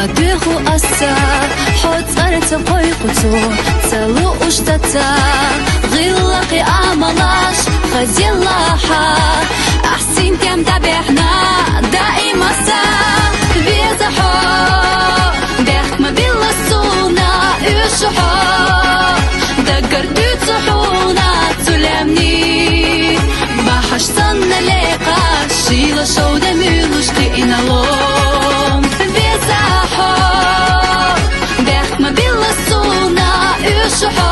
Maduro asa Hot zarca койкуцу Целу уштата غلقي амалаш خزيلاحا أحسين كم دبحنا دائما سا بيزحو بيحك ما بيلسونا يشحو دقر تتصحونا تسلمني بحش صن لقا شيلا شودا ميلوش قينا لوم بيزحو بيحك ما بيلسونا يشحو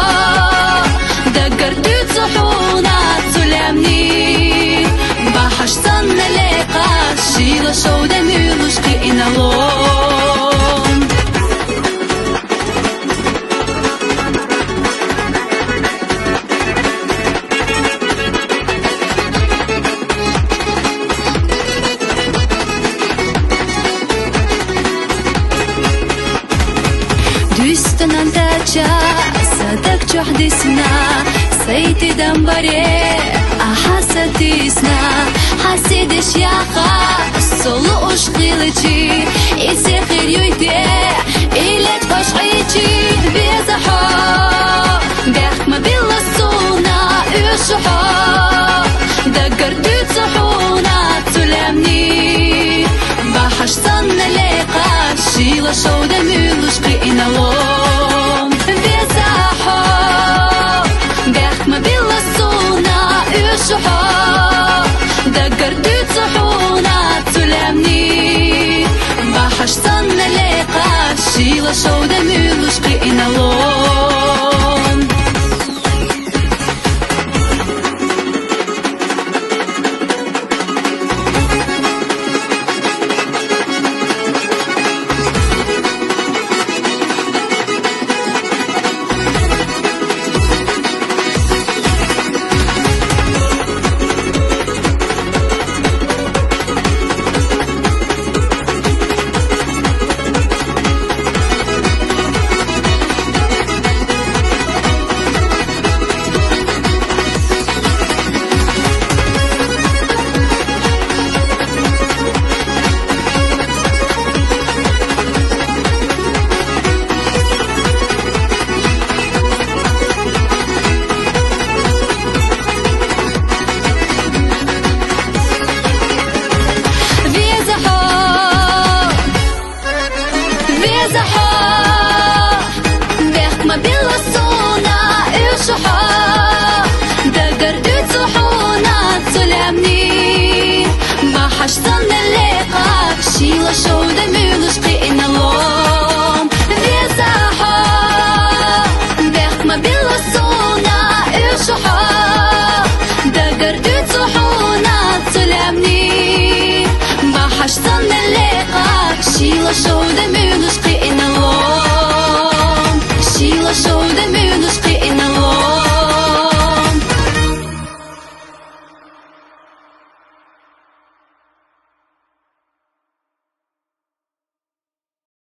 دقر تتصحونا تسلمني بحش صن لقا شيلا شودا ميلوش قينا لوم Düstünden taça sadak çohdisna Seyti dambare ahasatisna Hasidish yaha solu ushqilichi Isihir yuyde ilet başqichi Bezaho Behkma billasuna yushuho Daggar tutsuhuna tsulamni Bahash sanna leqa Shila shawda milush qina lom Bezaho Behkma billasuna yushuho Daggar tutsuhuna tsulamni Bahash sanna leqa Shila shawda milush qina lom Behkma billasuna yushuho Daggar tutsuhuna tsulamni Bahash sanna leqa Shila shawda milush qina lom Bezaho Behkma billasuna yushuho Daggar tutsuhuna tsulamni Bahash sanna leqa Shila shawda milush qina lom Shila shawda milush